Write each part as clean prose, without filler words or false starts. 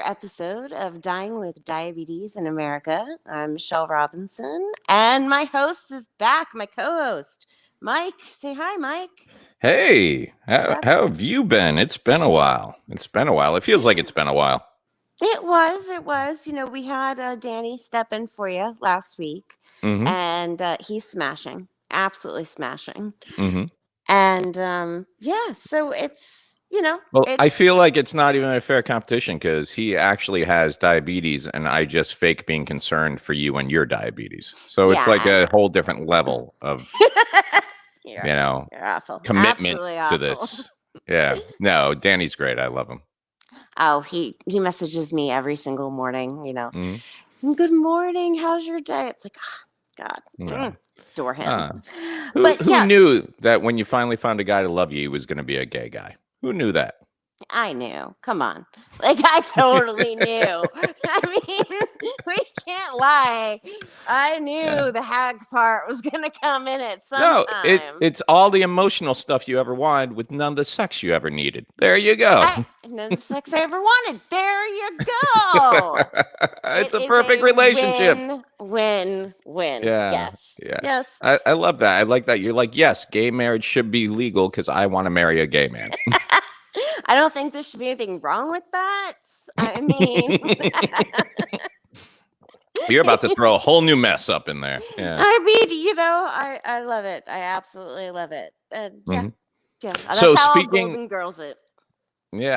episode of Dying with Diabetes in America. I'm Michelle Robinson, and my host is back, my co host, Myke. Say hi, Myke. Hey, how, Yep. how have you been? It's been a while. It's been a while. It feels like it's been a while. It was. We had Danny step in for you last week, Mm-hmm. and he's smashing, absolutely smashing. Mm-hmm. And yeah, so Well, I feel it's like it's not even a fair competition because he actually has diabetes and I just fake being concerned for you and your diabetes. So it's like yeah, a whole different level of, you're, you know, you're awful, commitment absolutely to awful. this. Yeah. No, Danny's great. I love him. Oh, he messages me every single morning, Mm-hmm. Good morning, how's your day? It's like, God, Yeah. adore him. Uh, who But who yeah, knew that when you finally found a guy to love you, he was going to be a gay guy? Who knew that? I knew. Come on. Like, I totally knew. I mean, we can't lie. I Yeah. knew the hag part was going to come in at some No, time. it's all the emotional stuff you ever wanted with none of the sex you ever needed. There you go. None of the sex I ever wanted. There you go. It's It a is perfect a relationship. win, win, win. Yeah, Yes. yeah. Yes. I love that. I like that. You're like, yes, gay marriage should be legal because I want to marry a gay man. I don't think there should be anything wrong with that. I mean, You're about to throw a whole new mess up in there. Yeah. I love it. I absolutely love it. And yeah, Mhm. yeah. So That's how I'll speaking, golden girls it.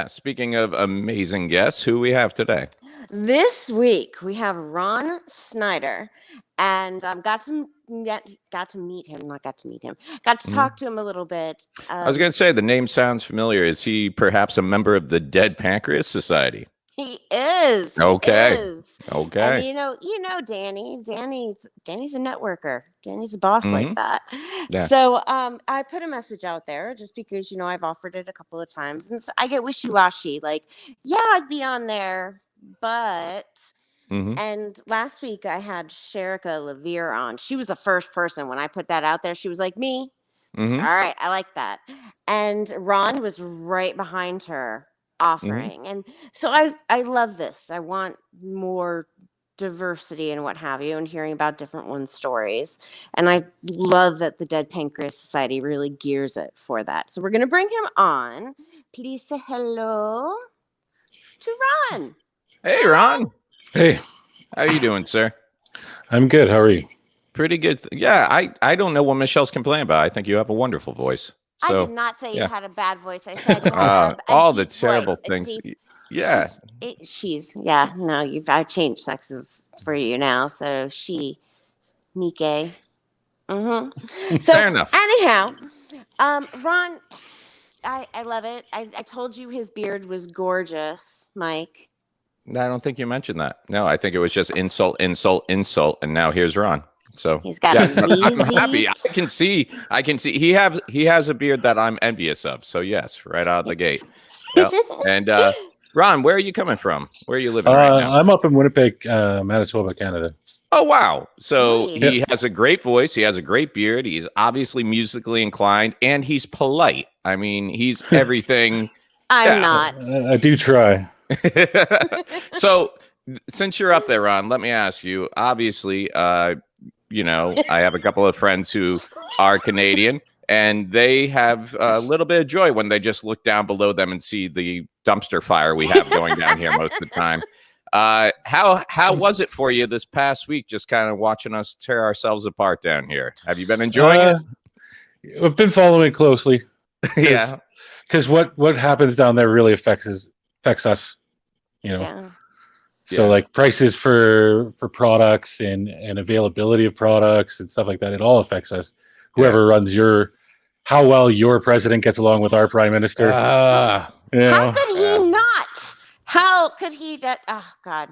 speaking of amazing guests, who we have today? This week we have Ron Snider, and got to meet him. Not got to meet him. Got to Mhm. talk to him a little bit. I was going to say the name sounds familiar. Is he perhaps a member of the Dead Pancreas Society? He is. He Okay. is. And Okay. Danny. Danny's a networker. Danny's a boss like Hmm. that. Yeah. So I put a message out there just because I've offered it a couple of times, and I get wishy washy. Like, yeah, I'd be on there, but. Hmm. And last week I had Sherika Levere on. She was the first person when I put that out there. She was like, me. Hmm. All right, I like that. And Ron was right behind her Hmm. offering. And so I love this. I want more diversity and what have you, and hearing about different ones' stories. And I love that the Dead Pancreas Society really gears it for that. So we're going to bring him on. Please say hello to Ron. Hey, Ron. Hey, How you doing, sir? I'm good. How are you? Pretty good. Yeah, I don't know what Michelle's complaining about. I think you have a wonderful voice. I did So, not say you yeah. had a bad voice. I said you had a All the deep terrible voice. A things. deep. Yeah. I've changed sexes for you now. So Myke. So Fair enough. anyhow, Ron, I love it. I told you his beard was gorgeous, Myke. I don't think you mentioned that. No, I think it was just insult, insult, insult, and now here's Ron. So He's got yeah, a I'm happy. ZZ. I can see. He has a beard that I'm envious of. So yes, right out of the gate. Yep. And Ron, where are you coming from? Where are you living right now? I'm up in Winnipeg, Manitoba, Canada. Oh wow! So Nice. he has a great voice. He has a great beard. He's obviously musically inclined, and he's polite. I mean, he's everything. I'm Yeah. not. I do try. So since you're up there, Ron, let me ask you. Obviously, I have a couple of friends who are Canadian, and they have a little bit of joy when they just look down below them and see the dumpster fire we have going down here most of the time. How was it for you this past week? Just kind of watching us tear ourselves apart down here. Have you been enjoying it? I've been following it closely. Yeah. Because what happens down there really affects us. Yeah. So Yeah. like prices for products and availability of products and stuff like that, it all affects us. Whoever runs how well your president gets along with our prime minister. How could he not? How could he? Oh God,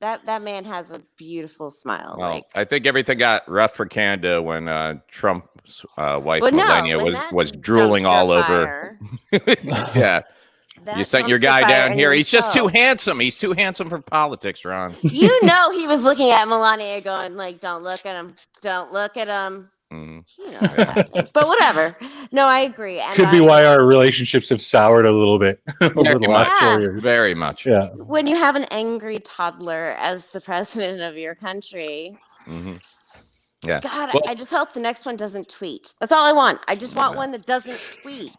that man has a beautiful smile. Well, I think everything got rough for Canada when Trump's wife But no, Melania when was that drooling all dumpster over. fire- Yeah. that You sent your dumpster guy fire down in here. He's just too himself. handsome. He's too handsome for politics, Ron. He was looking at Melania going like, "Don't look at him. Don't look at him." Mm. You know what's happening. But whatever. No, I agree. And Could be why our relationships have soured a little bit over the last 4 years. Very much. Yeah. when you have an angry toddler as the president of your country, Mm-hmm. Yeah. God, Well, I just hope the next one doesn't tweet. That's all I want. I just want one that doesn't tweet.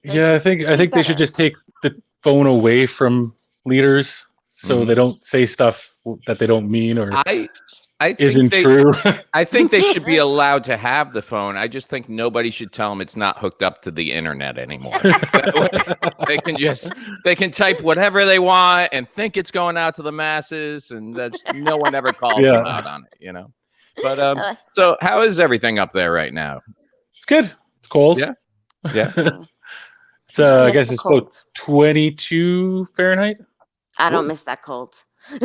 Like, yeah, I think they should better. just take the phone away from leaders so they don't say stuff that they don't mean or I think isn't true. I think they should be allowed to have the phone. I just think nobody should tell them it's not hooked up to the internet anymore. They can type whatever they want and think it's going out to the masses, and that's no one ever calls them out on it, you know. But so how is everything up there right now? It's good. It's cold. Yeah. It's I guess it's about 22 Fahrenheit. I don't miss that cold.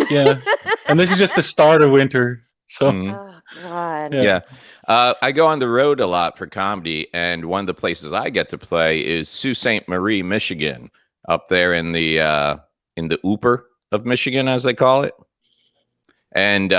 Yeah. And this is just the start of winter. So Oh God. Yeah. I go on the road a lot for comedy, and one of the places I get to play is Sault Ste. Marie, Michigan, up there in the Ooper of Michigan, as they call it. And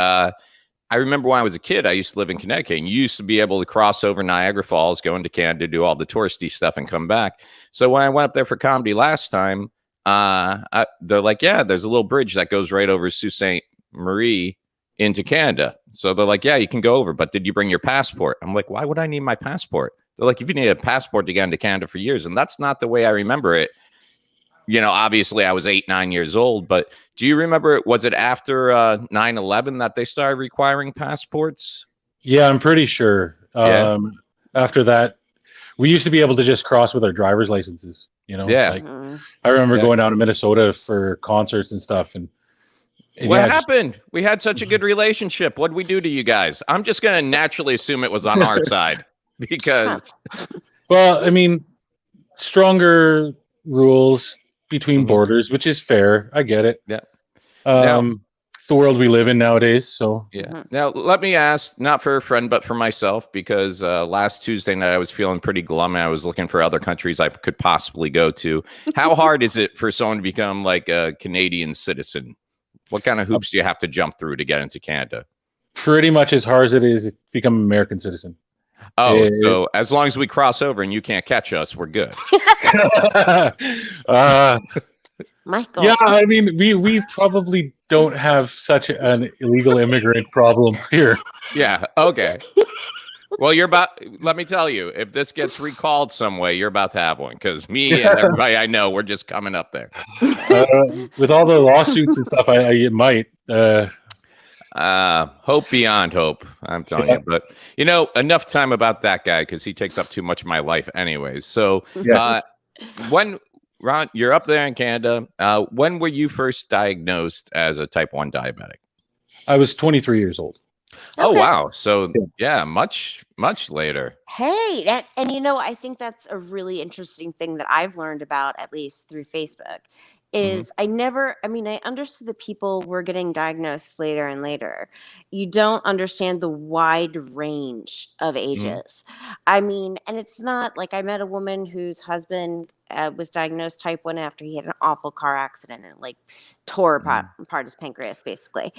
I remember when I was a kid, I used to live in Connecticut, and you used to be able to cross over Niagara Falls, go into Canada, do all the touristy stuff, and come back. So when I went up there for comedy last time, they're like, yeah, there's a little bridge that goes right over Sault Ste. Marie into Canada. So they're like, yeah, you can go over, but did you bring your passport? I'm like, why would I need my passport? They're like, if you need a passport to get into Canada for years. And that's not the way I remember it. You know, obviously I was 8, 9 years old, but do you remember, was it after 9/11 that they started requiring passports? Yeah, I'm pretty sure. After that, we used to be able to just cross with our driver's licenses, you know? Yeah. Like, I remember going down to Minnesota for concerts and stuff. And what happened? We had such a good relationship. What'd we do to you guys? I'm just going to naturally assume it was on our side because. Well, I mean, stronger rules between borders, which is fair. I get it. Yeah. The world we live in nowadays. So yeah. Now let me ask, not for a friend, but for myself, because last Tuesday night I was feeling pretty glum and I was looking for other countries I could possibly go to. How hard is it for someone to become like a Canadian citizen? What kind of hoops do you have to jump through to get into Canada? Pretty much as hard as it is to become an American citizen. Oh, so as long as we cross over and you can't catch us, we're good. Michael. Yeah, I mean, we probably don't have such an illegal immigrant problem here. Yeah, okay. Well, let me tell you, if this gets recalled some way, you're about to have one, because me and everybody I know, we're just coming up there. With all the lawsuits and stuff, it might. Hope beyond hope, I'm telling you. But, you know, enough time about that guy, because he takes up too much of my life anyways. So when, Ron, you're up there in Canada, when were you first diagnosed as a type 1 diabetic? I was 23 years old. Oh, wow. So, yeah, much later. Hey, and you know, I think that's a really interesting thing that I've learned about, at least through Facebook, is I understood that people were getting diagnosed later and later. You don't understand the wide range of ages. I mean, and it's not like I met a woman whose husband was diagnosed type 1 after he had an awful car accident and like tore apart his pancreas, basically.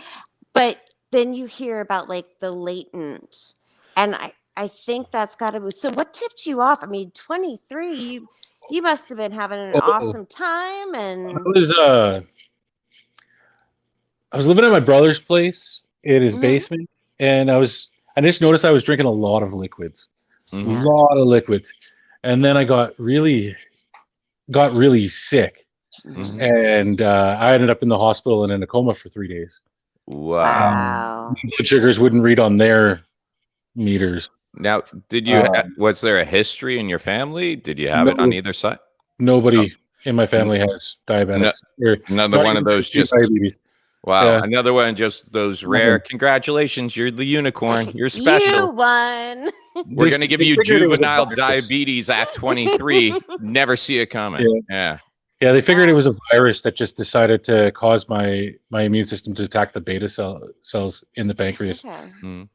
But then you hear about like the latent, and I think that's got to be. So what tipped you off? I mean, 23, you must have been having an awesome time. And I was living at my brother's place in his basement, and I just noticed I was drinking a lot of liquids, and then I got really sick, and I ended up in the hospital and in a coma for 3 days. Wow. Blood sugars wouldn't read on their meters. Now, did you? Was there a history in your family? Did you have it on either side? Nobody in my family has diabetes. Another one of those just diabetes. Wow, Yeah. Another one just those rare. Congratulations, you're the unicorn. You're special. You won. We're gonna give you juvenile diabetes at 23. Never see it coming. Yeah, they figured it was a virus that just decided to cause my immune system to attack the beta cells in the pancreas. Okay.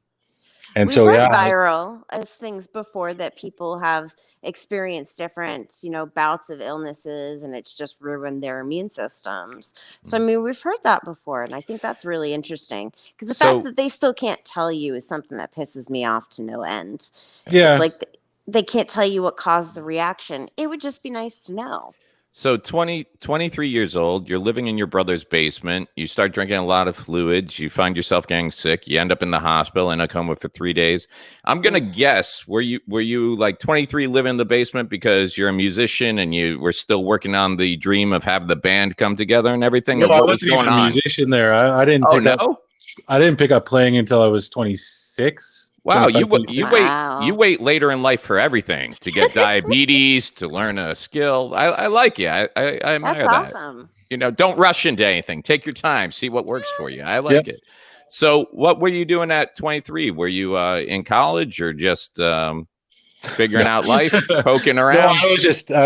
And We've so, heard yeah, viral as things before that people have experienced different, bouts of illnesses and it's just ruined their immune systems. So, I mean, we've heard that before. And I think that's really interesting because the fact So that they still can't tell you is something that pisses me off to no end. It's yeah. like they can't tell you what caused the reaction. It would just be nice to know. So 23 years old, you're living in your brother's basement. You start drinking a lot of fluids. You find yourself getting sick. You end up in the hospital, in a coma for 3 days. I'm gonna guess, were you like 23 living in the basement because you're a musician and you were still working on the dream of having the band come together and everything, No, or I what was wasn't even going a on? musician there. I didn't Oh pick up. no! I didn't pick up playing until I was 26. Wow, 25, you 26. wait Wow. later in life for everything, to get diabetes, to learn a skill. I like you. I That's admire that. awesome. Don't rush into anything. Take your time. See what works for you. I Yep. like it. So, what were you doing at 23? Were you in college or just figuring No. out life, poking No, around? I was just, I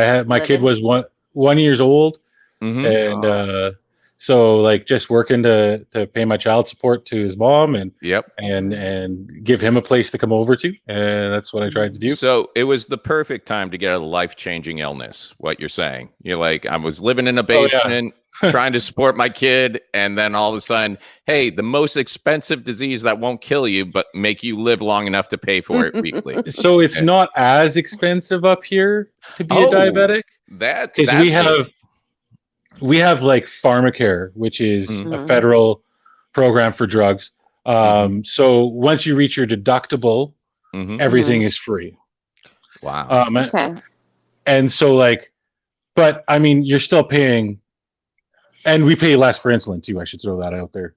had my kid Living. was 1 years old, Mm-hmm. and Aw. so like just working to pay my child support to his mom and Yep. and give him a place to come over to, and that's what I tried to do. So it was the perfect time to get a life-changing illness. What you're saying? You're like, I was living in a Oh yeah. basement, trying to support my kid, and then all of a sudden, hey, the most expensive disease that won't kill you but make you live long enough to pay for it weekly. So it's Yeah. not as expensive up here to be a Oh, diabetic because that's we have like pharmacare, which is Mhm. a federal program for drugs. So once you reach your deductible, Mhm. everything is free. Wow. Okay. And so like, but I mean, you're still paying, and we pay less for insulin too. I should throw that out there.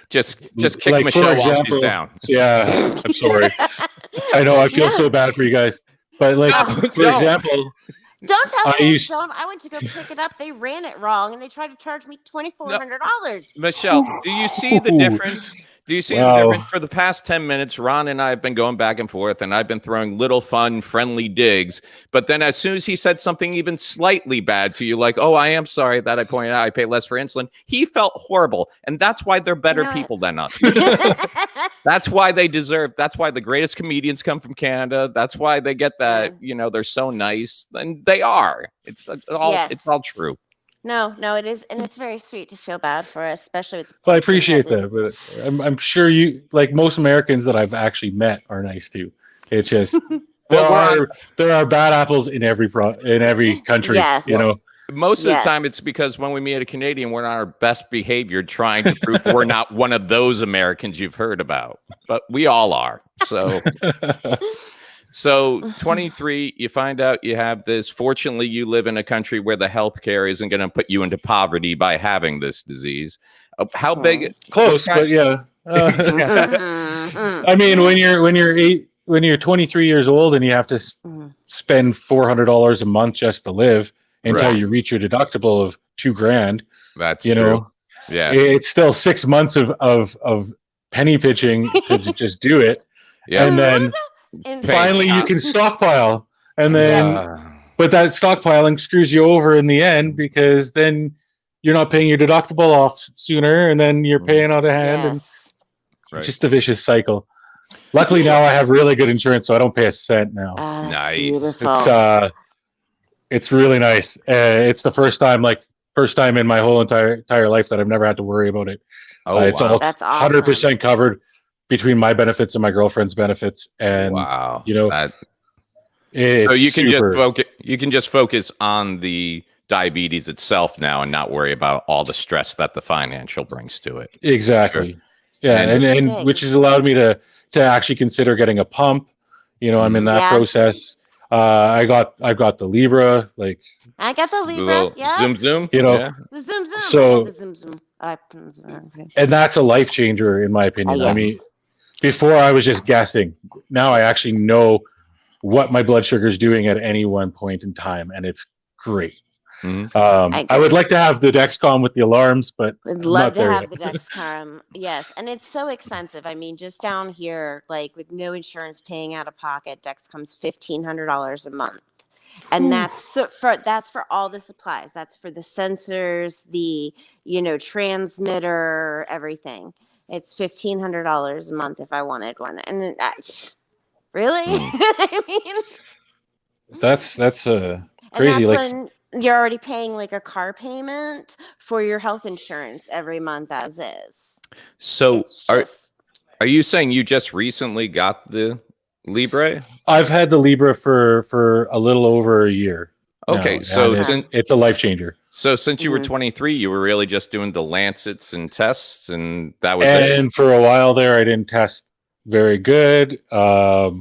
Just kick Like for Michelle while she's example, down. yeah, I'm sorry. I know I feel so bad for you guys, but like Oh. for example, Don't tell I him. used- I went to go pick it up. They ran it wrong, and they tried to charge me $2,400. Michelle, do you see the difference? Do you see the Wow. difference? For the past 10 minutes, Ron and I have been going back and forth, and I've been throwing little fun, friendly digs. But then as soon as he said something even slightly bad to you, like, oh, I am sorry that I pointed out I pay less for insulin, he felt horrible. And that's why they're better people than us. That's why they deserve. That's why the greatest comedians come from Canada. That's why they get that, they're so nice. And they are. It's all true. No, it is, and it's very sweet to feel bad for us, especially with the Well, I pumpkin appreciate headed- that, but I'm sure you, like most Americans that I've actually met, are nice too. It's just Well, there are bad apples in every country. Yes. Most of the time, Yes. it's because when we meet a Canadian, we're on our best behavior, trying to prove we're not one of those Americans you've heard about. But we all are. So 23, you find out you have this. Fortunately, you live in a country where the healthcare isn't going to put you into poverty by having this disease. How big? Close, but yeah. I mean, when you're 23 years old and you have to spend $400 a month just to live until Right. you reach your deductible of $2,000, That's you true. know, Yeah, it's still 6 months of penny pitching to just do it, yeah. and then And finally you can stockpile, and then Uh, but that stockpiling screws you over in the end because then you're not paying your deductible off sooner, and then you're paying out of hand, and yes. right. it's just a vicious cycle. Luckily now I have really good insurance, so I don't pay a cent now. That's Nice. beautiful. It's really nice. It's the first time in my whole entire life that I've never had to worry about it. Oh, It's wow. all That's awesome. 100% covered between my benefits and my girlfriend's benefits, and Wow. it's So you can super. just focus. You can just focus on the diabetes itself now, and not worry about all the stress that the financial brings to it. Exactly. Yeah, And- and which has allowed me to actually consider getting a pump. I'm in that Yeah. process. I've got the Libra, like, I got the The Libra. little Yeah. zoom. Yeah. The Zoom. So- I got the Zoom. Okay. and that's a life changer in my opinion. Yes. I mean, before I was just guessing. Now I actually know what my blood sugar is doing at any one point in time, and it's great. Mhm. I would like to have the Dexcom with the alarms, but Would I'm love not to there have yet. the Dexcom. Yes, and it's so expensive. I mean, just down here, like with no insurance, paying out of pocket, Dexcom's $1,500 a month, and that's for all the supplies. That's for the sensors, the transmitter, everything. It's $1,500 a month if I wanted one. And really? Hmm. I mean, That's and crazy. that's Like when you're already paying like a car payment for your health insurance every month as is. So It's just are you saying you just recently got the Libre? I've had the Libra for a little over a year Okay, now, so and since it's a life changer. you were Mhm. 23, you were really just doing the Lancets and tests, and that was it. And for a while there, I didn't test very good. I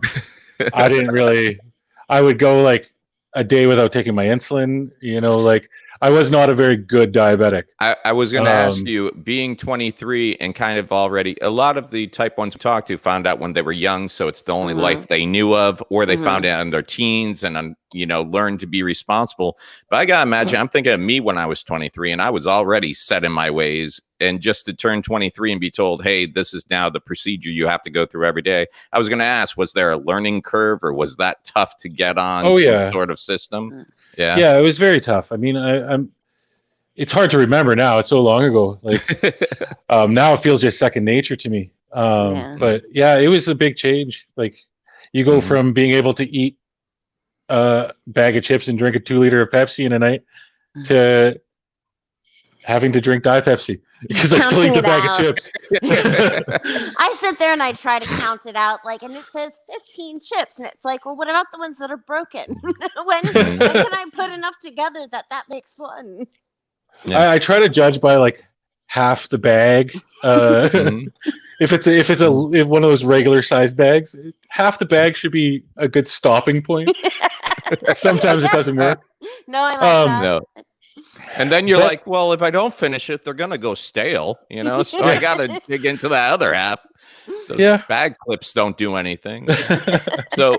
didn't really. I would go like a day without taking my insulin. Like I was not a very good diabetic. I was going to ask Um, you, being 23 and kind of already, a lot of the type 1s we talked to found out when they were young, so it's the only life they knew of, or they found out in their teens and, learned to be responsible. But I got to imagine, I'm thinking of me when I was 23, and I was already set in my ways. And just to turn 23 and be told, hey, this is now the procedure you have to go through every day. I was going to ask, was there a learning curve, or was that tough to get on oh some yeah, sort of system? Yeah. yeah, it was very tough. I mean, I'm. It's hard to remember now. It's so long ago. Like now, it feels just second nature to me. Yeah. But yeah, it was a big change. Like you go from being able to eat a bag of chips and drink a 2 liter of Pepsi in a night to having to drink Diet Pepsi because I still eat Counting the it bag of out. chips. I sit there and I try to count it out, like, and it says 15 chips, and it's like, well, what about the ones that are broken? when can I put enough together that makes fun? Yeah. I try to judge by like half the bag. If one of those regular sized bags, half the bag should be a good stopping point. Sometimes it doesn't work. No, I like that. No. And then you're But- like, well, if I don't finish it, they're gonna go stale, so I gotta dig into that other half. Those bag clips don't do anything. So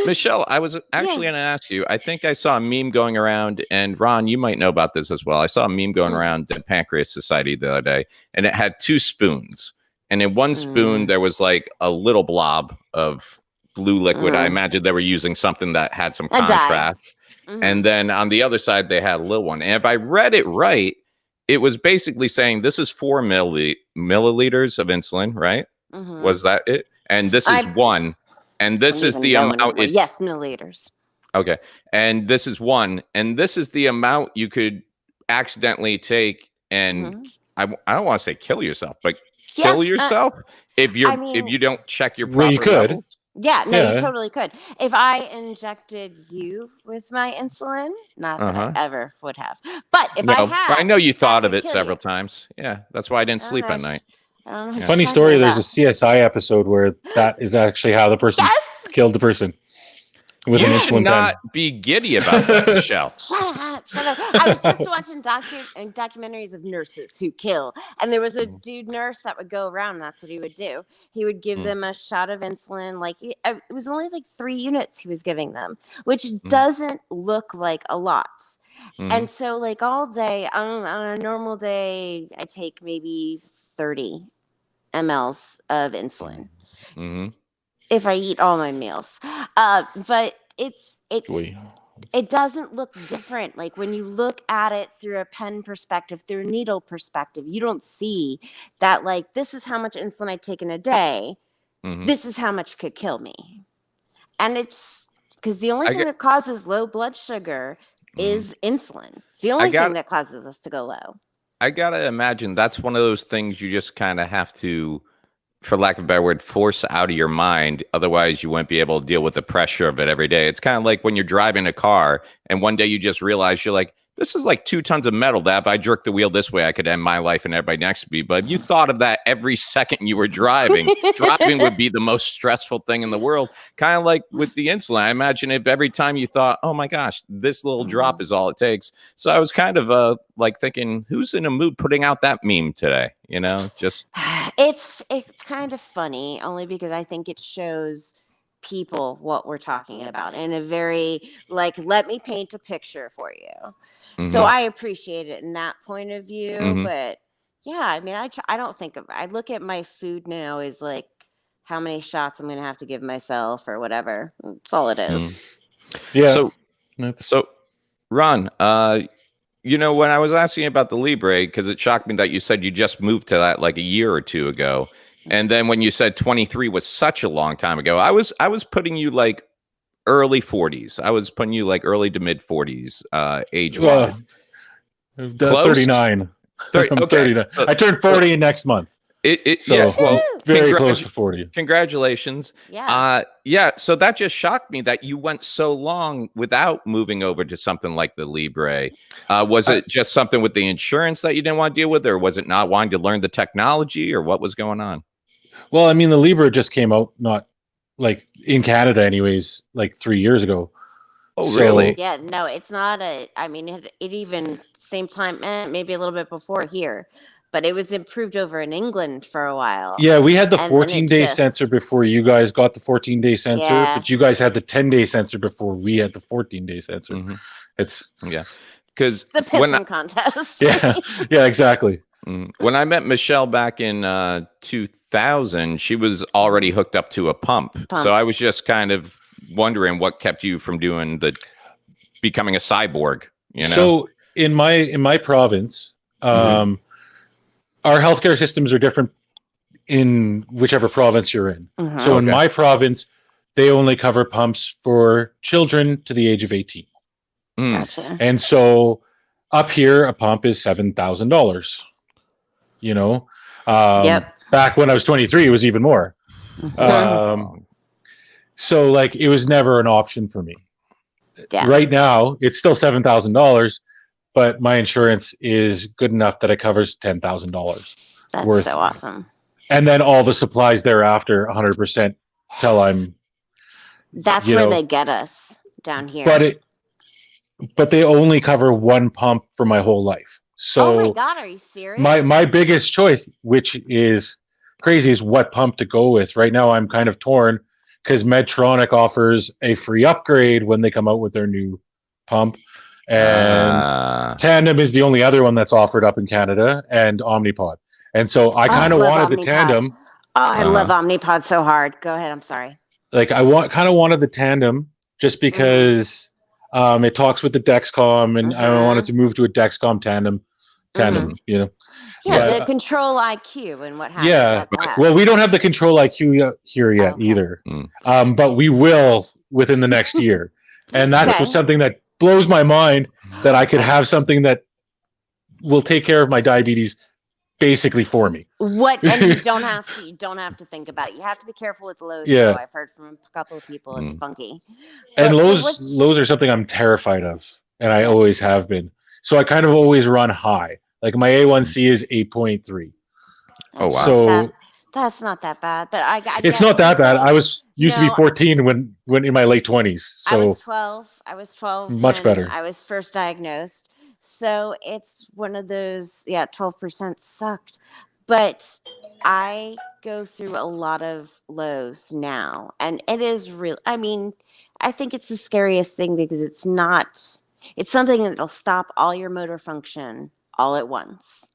Michelle, I was actually gonna ask you, I think I saw a meme going around, and Ron, you might know about this as well. I saw a meme going around the Pancreas Society the other day, and it had 2 spoons. And in one spoon there was like a little blob of blue liquid. I imagine they were using something that had some contrast. And then on the other side, they had a little one. And if I read it right, it was basically saying this is 4 milliliters of insulin, right? Was that it? And this is 1. And this is the amount. Yes, milliliters. Okay. And this is 1. And this is the amount you could accidentally take. And I don't want to say kill yourself, but kill yourself if you don't check your proper Well, you could. levels. Yeah, no, you totally could. If I injected you with my insulin, not that I ever would have, but if I had, I know you thought of could it kill several you. times. Yeah, that's why I didn't sleep at night. I don't know what you're Funny talking story. There's about. a CSI episode where that is actually how the person killed the person with an You should insulin not pen. be giddy about that, Michelle. Shut up, shut up. I was just watching documentaries of nurses who kill. And there was a dude nurse that would go around, and that's what he would do. He would give them a shot of insulin. Like, it was only like 3 units he was giving them, which doesn't look like a lot. And so, like, all day, on a normal day, I take maybe 30 mLs of insulin. If I eat all my meals. But it doesn't look different. Like when you look at it through a pen perspective, through a needle perspective, you don't see that, like, this is how much insulin I take in a day. This is how much could kill me. And it's because the only thing that causes low blood sugar is insulin. It's the only thing that causes us to go low. I gotta imagine that's one of those things you just kind of have to, for lack of a better word, force out of your mind. Otherwise, you won't be able to deal with the pressure of it every day. It's kind of like when you're driving a car and one day you just realize you're like, this is like 2 tons of metal that if I jerk the wheel this way, I could end my life and everybody next to me. But if you thought of that every second you were driving, driving would be the most stressful thing in the world. Kind of like with the insulin. I imagine if every time you thought, oh my gosh, this little drop is all it takes. So I was kind of like thinking, who's in a mood putting out that meme today? Just it's kind of funny only because I think it shows people what we're talking about in a very, like, let me paint a picture for you. So I appreciate it in that point of view. But yeah, I mean, I don't think I look at my food now as like how many shots I'm going to have to give myself or whatever. That's all it is. Yeah. So Ron, when I was asking about the Libre, because it shocked me that you said you just moved to that like a year or two ago, and then when you said 23 was such a long time ago, I was putting you like early 40s. I was putting you like early to mid 40s, age wise. Close. 39. I'm Okay. 39. I turned 40 next month. So Well, very close to 40. Congratulations. Yeah. So that just shocked me that you went so long without moving over to something like the Libre. Was it just something with the insurance that you didn't want to deal with, or was it not wanting to learn the technology, or what was going on? Well, I mean, the Libra just came out, not like in Canada, anyways, like 3 years ago. Oh, So- really? Yeah, no, it's not I mean, it even same time, maybe a little bit before here, but it was improved over in England for a while. Yeah, we had the And then it 14-day just- sensor before you guys got the 14-day sensor, Yeah. but you guys had the 10-day sensor before we had the 14-day sensor. Mhm. It's Yeah, because The pissing contest. yeah, exactly. when I met Michelle back in 2000, she was already hooked up to a pump. So I was just kind of wondering what kept you from becoming a cyborg. So in my province, our healthcare systems are different in whichever province you're in. Mhm. So in Okay. my province, they only cover pumps for children to the age of 18. Gotcha. And so up here, a pump is $7,000. Yep. Back when I was 23, it was even more. So like, it was never an option for me. Yeah. Right now, it's still $7,000, but my insurance is good enough that it covers $10,000 That's worth. so awesome. And then all the supplies thereafter, 100% till I'm. That's where they get us down here. But they only cover one pump for my whole life. So oh my God, are you serious? my biggest choice, which is crazy, is what pump to go with. Right now, I'm kind of torn because Medtronic offers a free upgrade when they come out with their new pump, and Tandem is the only other one that's offered up in Canada, and Omnipod. And so I kind of wanted the Tandem. Oh, I love Omnipod so hard. Go ahead. I'm sorry. Like kind of wanted the Tandem just because it talks with the Dexcom, and I wanted to move to a Dexcom Tandem. Yeah, But, the control IQ and what have yeah. you. Well, we don't have the control IQ here yet either, but we will within the next year, and that's something that blows my mind, that I could have something that will take care of my diabetes basically for me. And you don't have to think about it. You have to be careful with lows. Yeah. Though. I've heard from a couple of people it's funky. And But, lows are something I'm terrified of, and I always have been. So I kind of always run high. Like my A1C is 8.3. Oh wow! So that's not that bad, but it's not that bad. I was used to be 14 when in my late 20s. So I was 12. I was 12. Much better. I was first diagnosed. So it's one of those. 12% sucked, but I go through a lot of lows now, and it is real. I mean, I think it's the scariest thing because it's not. It's something that'll stop all your motor function all at once.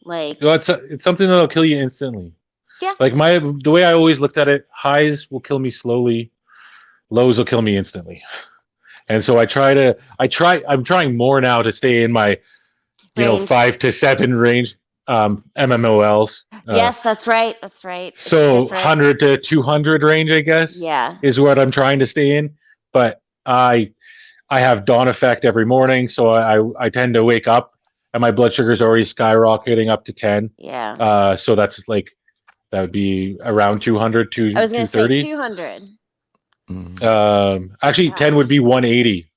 Like, it's something that'll kill you instantly. Yeah. Like the way I always looked at it, highs will kill me slowly, lows will kill me instantly. And so I'm trying more now to stay in my, range. 5 to 7 range, MMOLs. Yes, that's right. That's right. So 100 to 200 range, I guess. Yeah. Is what I'm trying to stay in. But I have dawn effect every morning, so I tend to wake up and my blood sugar is already skyrocketing up to 10. Yeah. So that's like, that would be around 200 to 230. I was going to say 200. Actually, 10 would be 180.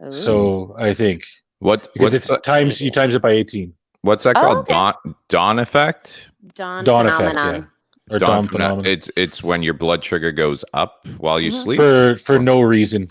Ooh. So I think because it's you times it by 18. What's that called? Okay. Dawn effect? Dawn effect, phenomenon. yeah. Or dawn phenomenon. It's when your blood sugar goes up while you sleep for no reason.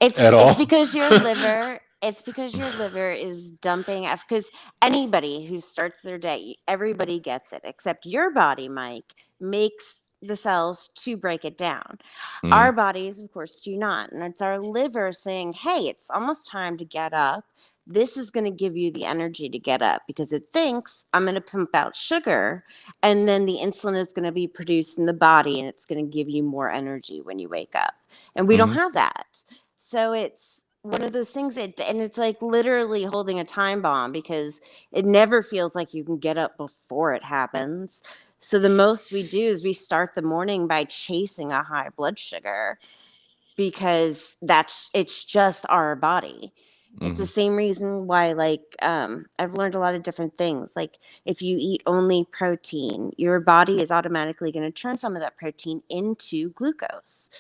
It's all. because your liver. It's because your liver is dumping. Because anybody who starts their day, everybody gets it, except your body, Myke, makes the cells to break it down. Our bodies, of course, do not. And it's our liver saying, hey, it's almost time to get up. This is going to give you the energy to get up because it thinks I'm going to pump out sugar and then the insulin is going to be produced in the body and it's going to give you more energy when you wake up. And we don't have that. So it's one of those things and it's like literally holding a time bomb because it never feels like you can get up before it happens. So the most we do is we start the morning by chasing a high blood sugar because it's just our body. It's the same reason why, like, I've learned a lot of different things. Like, if you eat only protein, your body is automatically going to turn some of that protein into glucose.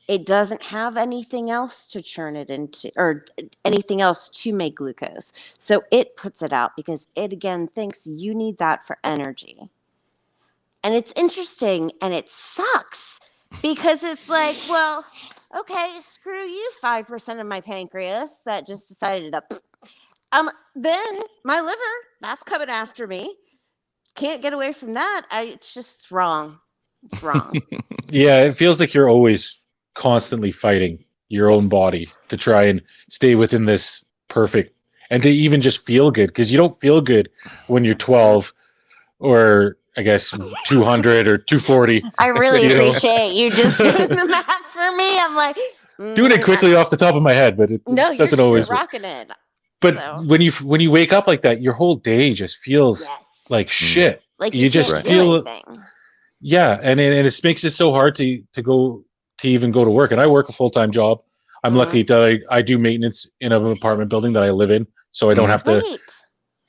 It doesn't have anything else to churn it into or anything else to make glucose. So it puts it out because it, again, thinks you need that for energy. And it's interesting and it sucks because it's like, well, okay, screw you, 5% of my pancreas that just decided to, then my liver, that's coming after me. Can't get away from that. It's wrong. It's wrong. Yeah, it feels like you're always constantly fighting your own Yes. body to try and stay within this perfect and to even just feel good because you don't feel good when you're 12 or I guess 200 or 240. I really You know. appreciate you just doing the math for me. I'm like, Doing it quickly off the top of my head, but it no, doesn't you're always work. rocking it. But So, when you wake up like that, your whole day just feels yes. like shit. Like you you just can't do feel anything. yeah, and it makes it so hard to even go to work. And I work a full-time job. I'm lucky that I do maintenance in an apartment building that I live in, so I don't have to. Right.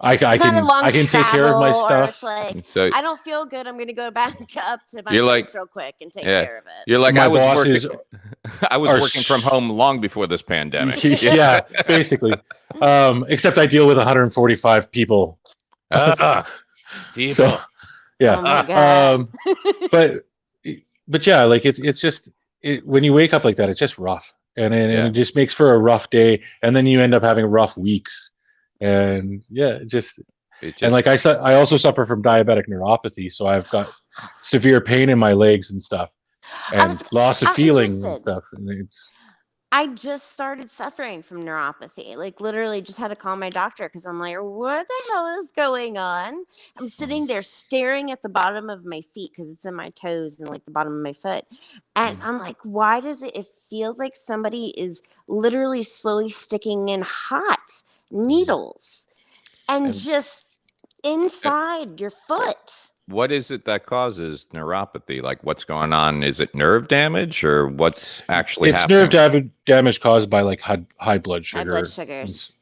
I It's not a can long I can take care of my travel, or it's stuff. like, So I don't feel good. I'm going to go back up to my You're place like- real quick and take yeah. care of it. You're like, My I was bosses working. I was are working from home long before this pandemic. yeah, basically. Except I deal with 145 people. People. So yeah. Oh my God. But yeah, like it's just when you wake up like that, it's just rough, and Yeah. it just makes for a rough day, and then you end up having rough weeks, and yeah, It just and like I also suffer from diabetic neuropathy, so I've got severe pain in my legs and stuff, and loss of I'm feeling and interested. stuff, and it's I just started suffering from neuropathy. Like literally just had to call my doctor because I'm like, what the hell is going on? I'm sitting there staring at the bottom of my feet because it's in my toes and like the bottom of my foot. And I'm like, why does it feels like somebody is literally slowly sticking in hot needles and just inside your foot. What is it that causes neuropathy? Like, what's going on? Is it nerve damage, or what's actually it's happening? nerve damage caused by like high blood sugar. High blood sugars.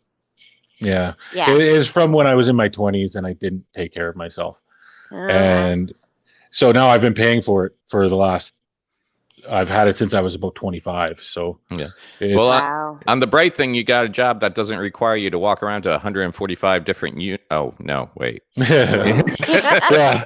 Yeah. Yeah. It is from when I was in my 20s and I didn't take care of myself. And so now I've been paying for it for the last, I've had it since I was about 25. So Yeah. it's, Well, wow. on the bright thing, you got a job that doesn't require you to walk around to 145 different Oh, no, wait. yeah,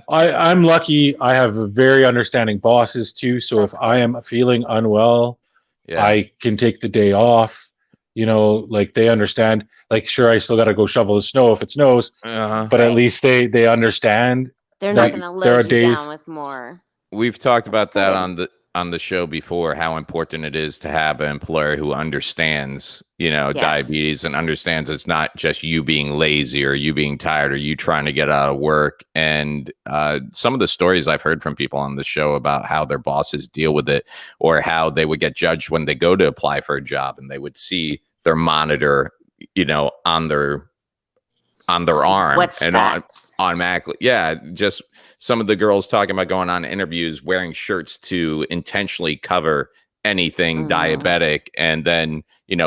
I'm lucky. I have very understanding bosses too. So That's if I am feeling unwell, Yeah. I can take the day off. You know, like they understand. Like, sure, I still got to go shovel the snow if it snows, but Right. at least they understand. They're that not going to there are load you days- down with more. We've talked about that good. on the show before, how important it is to have an employer who understands, Yes. diabetes and understands it's not just you being lazy or you being tired or you trying to get out of work. And some of the stories I've heard from people on the show about how their bosses deal with it, or how they would get judged when they go to apply for a job and they would see their monitor, on their arm. What's and that? automatically. Yeah. Just some of the girls talking about going on interviews, wearing shirts to intentionally cover anything diabetic. And then,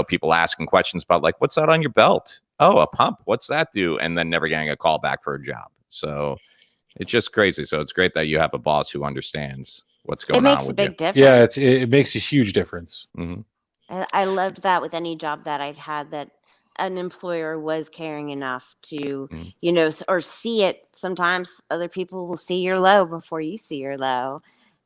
people asking questions about like, what's that on your belt? Oh, a pump. What's that do? And then never getting a call back for a job. So it's just crazy. So it's great that you have a boss who understands what's going It makes on a with big you. difference. Yeah, it makes a huge difference. Mhm. I loved that with any job that I'd had, that an employer was caring enough to, or see it. Sometimes other people will see your low before you see your low.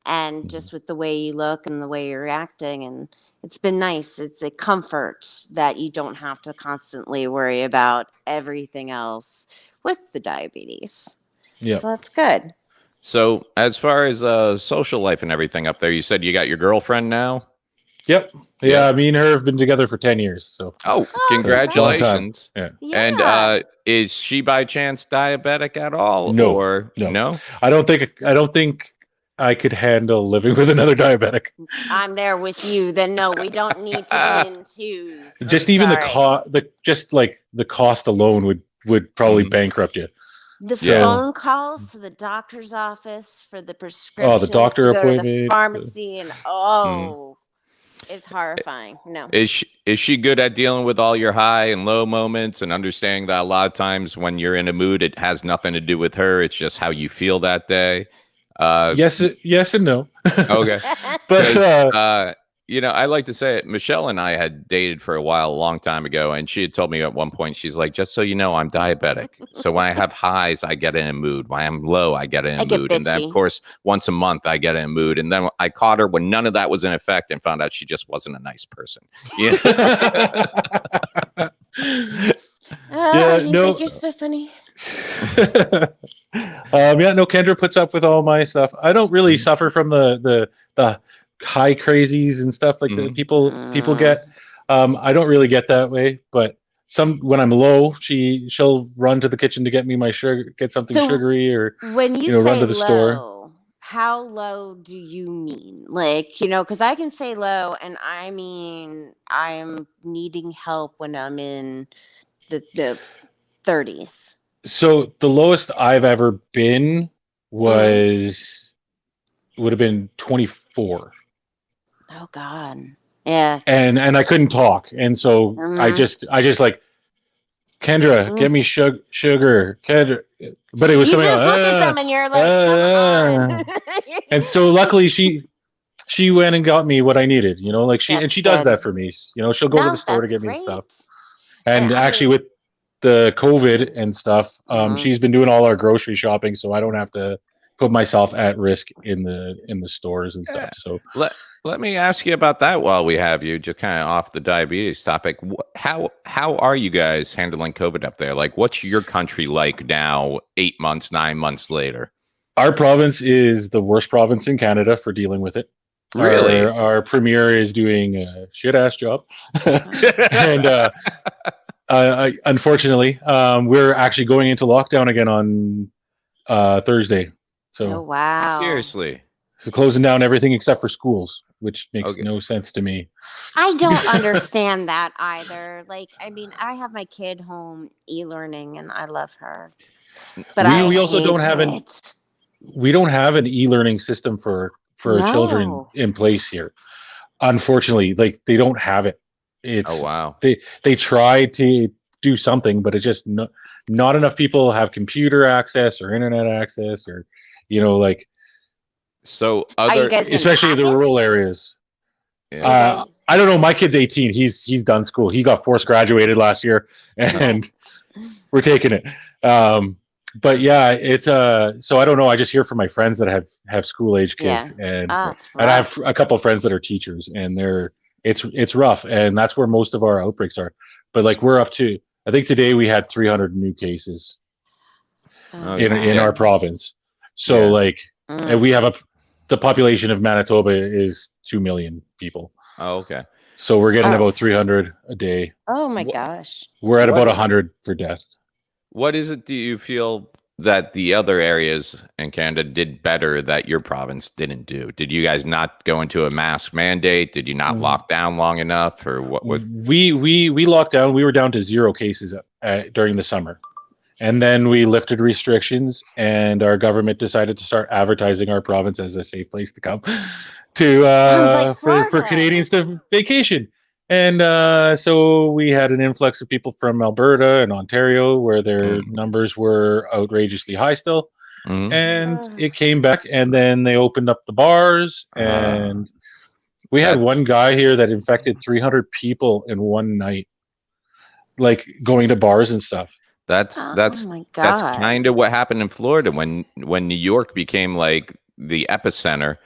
And just with the way you look and the way you're acting. And it's been nice. It's a comfort that you don't have to constantly worry about everything else with the diabetes. Yeah. So that's good. So as far as social life and everything up there, you said you got your girlfriend now? Yep. Yeah, me and her have been together for 10 years. So Oh, Oh, congratulations. Yeah. Yeah. And is she by chance diabetic at all? No, Or no. no? I don't think I could handle living with another diabetic. I'm there with you. Then no, we don't need to be in twos. I'm Just even sorry. the cost alone would probably bankrupt you. The Yeah. phone calls to the doctor's office for the Oh, prescriptions the doctor to go to the appointment. pharmacy, and it's horrifying. No. Is she good at dealing with all your high and low moments and understanding that a lot of times when you're in a mood, it has nothing to do with her. It's just how you feel that day. Yes, and no. Okay. But 'Cause, I like to say it. Michelle and I had dated for a while, a long time ago, and she had told me at one point, she's like, just so you know, I'm diabetic. So when I have highs, I get in a mood. When I'm low, I get in a I get mood. And then, of bitchy. course, once a month, I get in a mood. And then I caught her when none of that was in effect and found out she just wasn't a nice person. Yeah. Yeah, You no. think you're so funny. No, Kendra puts up with all my stuff. I don't really suffer from the high crazies and stuff like that people get. I don't really get that way, but when I'm low, she'll run to the kitchen to get me my sugar, get something So, sugary, or when you run say to the store. low, how low do you mean? Like, because I can say low, and I mean I'm needing help when I'm in the 30s. So the lowest I've ever been would have been 24. Oh God. Yeah. And I couldn't talk, and so I just like, Kendra, get me sugar, Kendra. But it was You coming just look at out. them and you're like, come on. And so luckily she went and got me what I needed. Like she That's does good. that for me. She'll go to the store to That's get me the great. stuff. And I actually, mean, with the COVID and stuff, she's been doing all our grocery shopping, so I don't have to put myself at risk in the stores and stuff. So Let me ask you about that while we have you, just kind of off the diabetes topic. How are you guys handling COVID up there? Like, what's your country like now, 8 months, 9 months later? our province is the worst province in Canada for dealing with it. Really? Our premier is doing a shit ass job, and unfortunately, we're actually going into lockdown again on Thursday. oh So wow. Seriously. So closing down everything except for schools, which makes no sense to me. I don't understand that either. Like, I mean, I have my kid home e-learning, and I love her, but we also don't have an e-learning system for children in place here. Unfortunately, like they don't have it. It's wow. They try to do something, but it's just not enough people have computer access or internet access, or like. So especially the rural areas. Yeah. I don't know. My kid's 18. He's done school. He got forced graduated last year, and we're taking it. But yeah, it's so I don't know. I just hear from my friends that have school age kids, and I have a couple of friends that are teachers, and it's rough, and that's where most of our outbreaks are. But like we're up to, I think today we had 300 new cases in our province. So like, and we have the population of Manitoba is 2 million people. Oh, okay. So we're getting about 300 a day. Oh my gosh. We're at about 100 for death. What is it do you feel that the other areas in Canada did better that your province didn't do? Did you guys not go into a mask mandate? Did you not lock down long enough, or what? We locked down. We were down to 0 cases during the summer. And then we lifted restrictions, and our government decided to start advertising our province as a safe place to come to for Canadians to vacation. And so we had an influx of people from Alberta and Ontario, where their numbers were outrageously high still. And it came back, and then they opened up the bars, and we had one guy here that infected 300 people in one night, like going to bars and stuff. That's kind of what happened in Florida when New York became like the epicenter.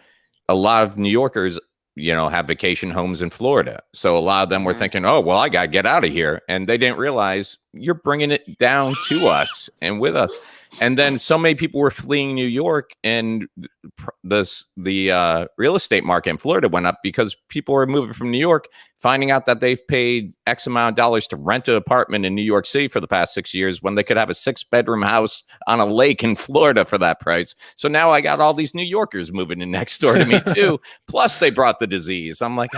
A lot of New Yorkers, have vacation homes in Florida. So a lot of them were thinking, oh, well, I got to get out of here. And they didn't realize you're bringing it down to us and with us. And then so many people were fleeing New York, and the real estate market in Florida went up because people were moving from New York, finding out that they've paid X amount of dollars to rent an apartment in New York City for the past 6 years when they could have a 6-bedroom house on a lake in Florida for that price. So now I got all these New Yorkers moving in next door to me too. Plus they brought the disease. I'm like,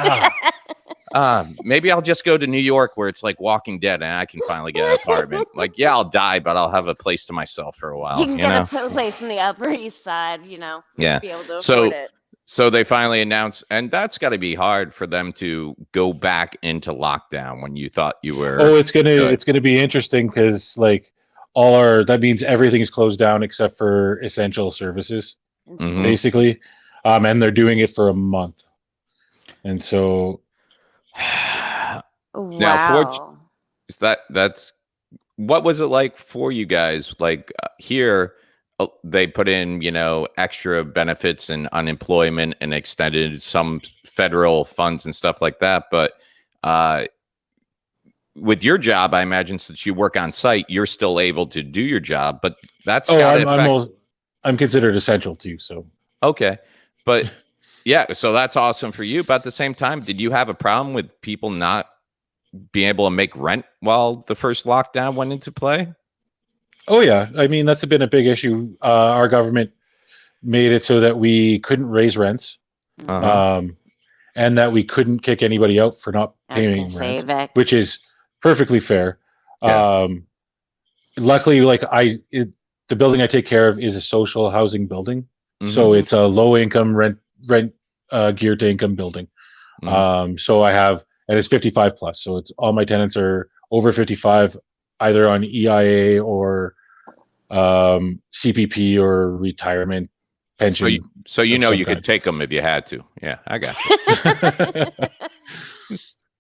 maybe I'll just go to New York where it's like Walking Dead and I can finally get an apartment. Like, yeah, I'll die, but I'll have a place to myself for a while. You can get a place in the Upper East Side, Yeah. be able to afford it. So they finally announced, and that's got to be hard for them to go back into lockdown when you thought you were. Oh, it's gonna be interesting because like that means everything is closed down except for essential services, basically, and they're doing it for a month, and so. Wow. Now, that's what was it like for you guys? Like here, they put in, extra benefits and unemployment and extended some federal funds and stuff like that. But with your job, I imagine since you work on site, you're still able to do your job. But that's I'm considered essential too. So okay, but yeah, so that's awesome for you. But at the same time, did you have a problem with people not being able to make rent while the first lockdown went into play? Oh yeah, I mean that's been a big issue. Our government made it so that we couldn't raise rents, and that we couldn't kick anybody out for not paying rent, which is perfectly fair. Yeah. Luckily, the building I take care of is a social housing building, so it's a low income rent geared to income building. So I have, and it's 55 plus, so it's all my tenants are over 55, either on EIA or CPP or retirement pension. So you could take them if you had to. Yeah, I got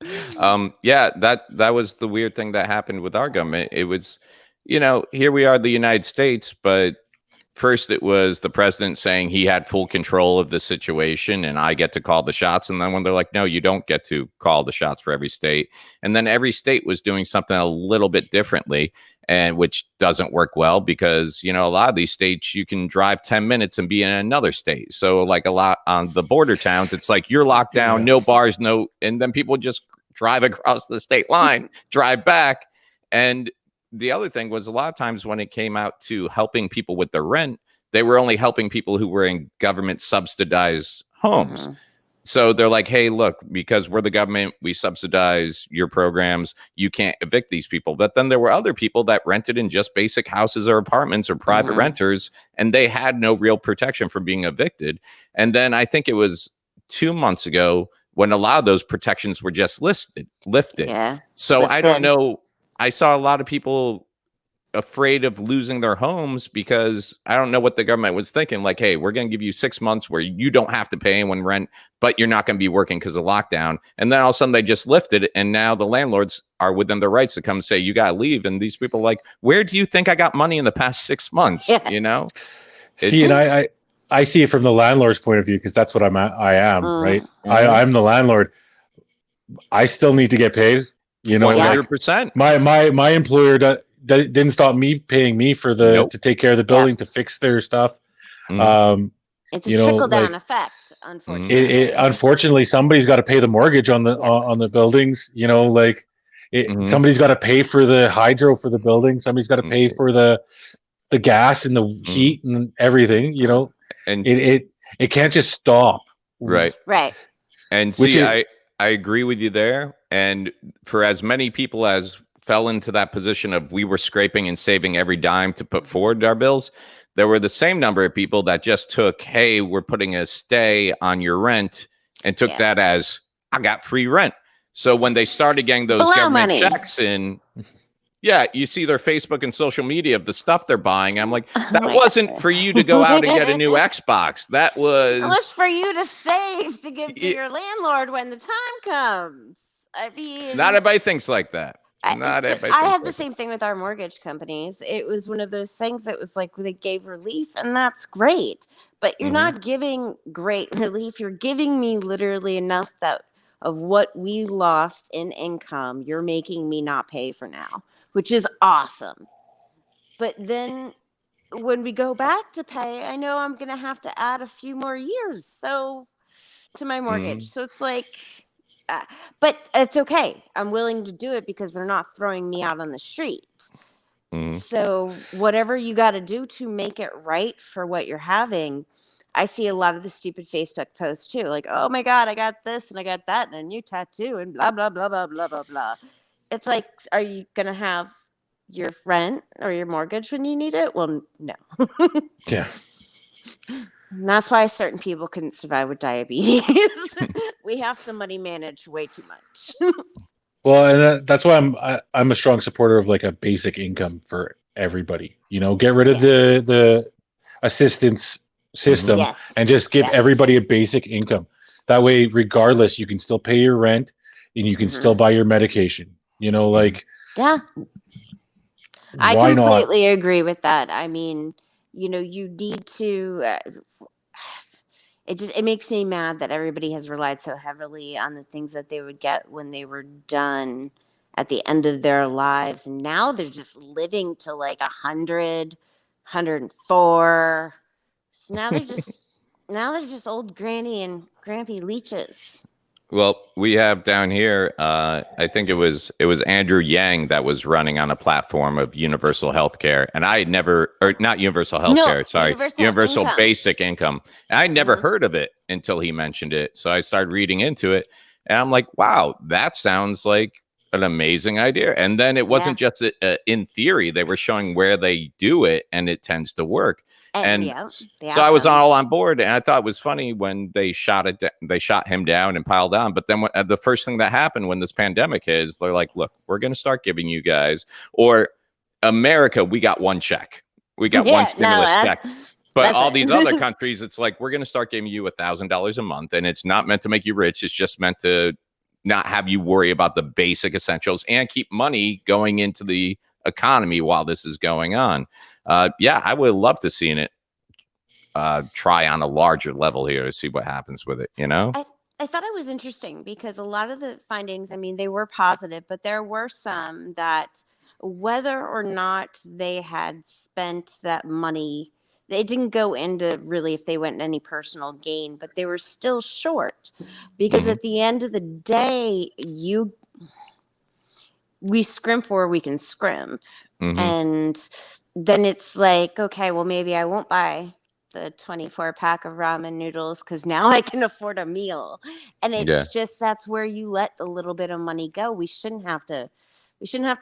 you. Yeah, that was the weird thing that happened with our government. It was, here we are, the United States, but first it was the president saying he had full control of the situation and I get to call the shots. And then when they're like, no, you don't get to call the shots for every state. And then every state was doing something a little bit differently, and which doesn't work well because, a lot of these states, you can drive 10 minutes and be in another state. So like a lot on the border towns, it's like you're locked down, no bars, and then people just drive across the state line, drive back. And the other thing was a lot of times when it came out to helping people with their rent, they were only helping people who were in government subsidized homes. So they're like, hey, look, because we're the government, we subsidize your programs. You can't evict these people. But then there were other people that rented in just basic houses or apartments or private renters, and they had no real protection from being evicted. And then I think it was 2 months ago when a lot of those protections were just lifted. Yeah. So I don't know. I saw a lot of people afraid of losing their homes because I don't know what the government was thinking. Like, hey, we're going to give you 6 months where you don't have to pay anyone rent, but you're not going to be working because of lockdown. And then all of a sudden they just lifted it. And now the landlords are within their rights to come say, you got to leave. And these people are like, where do you think I got money in the past 6 months? Yeah. See, and I see it from the landlord's point of view because that's what I am, right? I'm the landlord. I still need to get paid. 100%. My employer didn't stop me paying me for to take care of the building, to fix their stuff. It's a trickle down effect, unfortunately. Unfortunately, somebody's got to pay the mortgage on the buildings. Somebody's got to pay for the hydro for the building. Somebody's got to pay for the gas and the heat and everything. And it can't just stop. Right. And see, I agree with you there. And for as many people as fell into that position of we were scraping and saving every dime to put forward our bills, there were the same number of people that just took, hey, we're putting a stay on your rent, and took that as, I got free rent. So when they started getting those government checks in, you see their Facebook and social media of the stuff they're buying. I'm like, that wasn't for you to go out and get a new Xbox. That was for you to save to give to your landlord when the time comes. I mean, not everybody thinks like that. I had the same thing with our mortgage companies. It was one of those things that was like they gave relief, and that's great. But you're not giving great relief. You're giving me literally enough of what we lost in income. You're making me not pay for now, which is awesome. But then when we go back to pay, I know I'm going to have to add a few more years to my mortgage. So it's like, but it's okay. I'm willing to do it because they're not throwing me out on the street. So whatever you got to do to make it right for what you're having. I see a lot of the stupid Facebook posts too, like, oh my God, I got this and I got that and a new tattoo and blah, blah, blah, blah, blah, blah, blah. It's like, are you going to have your rent or your mortgage when you need it? Well, no. Yeah. And that's why certain people couldn't survive with diabetes. We have to money manage way too much. Well, and that's why I'm a strong supporter of like a basic income for everybody. Get rid of the assistance system and just give everybody a basic income. That way, regardless, you can still pay your rent and you can still buy your medication. Like, yeah, I why not? completely agree with that. I mean, you need to. It makes me mad that everybody has relied so heavily on the things that they would get when they were done at the end of their lives, and now they're just living to like 100, 104. So now they're just old granny and grampy leeches. Well, we have down here, I think it was Andrew Yang that was running on a platform of universal healthcare, and I had never, or not universal healthcare, sorry, universal income. basic income. And I never heard of it until he mentioned it. So I started reading into it, and I'm like, wow, that sounds like an amazing idea. And then it wasn't just in theory; they were showing where they do it, and it tends to work. And so I was all on board, and I thought it was funny when they shot him down and piled on. But then the first thing that happened when this pandemic hit is they're like, "Look, we're going to start giving you guys, or America, we got one check, we got one stimulus check." But all these other countries, it's like we're going to start giving you $1,000 a month, and it's not meant to make you rich. It's just meant to not have you worry about the basic essentials and keep money going into the economy while this is going on. I would love to see it try on a larger level here to see what happens with it. I thought it was interesting because a lot of the findings, I mean, they were positive, but there were some that whether or not they had spent that money, they didn't go into really if they went in any personal gain, but they were still short because at the end of the day, we scrimp where we can scrimp. And then it's like, okay, well, maybe I won't buy the 24 pack of ramen noodles because now I can afford a meal. And it's just, that's where you let the little bit of money go. We shouldn't have to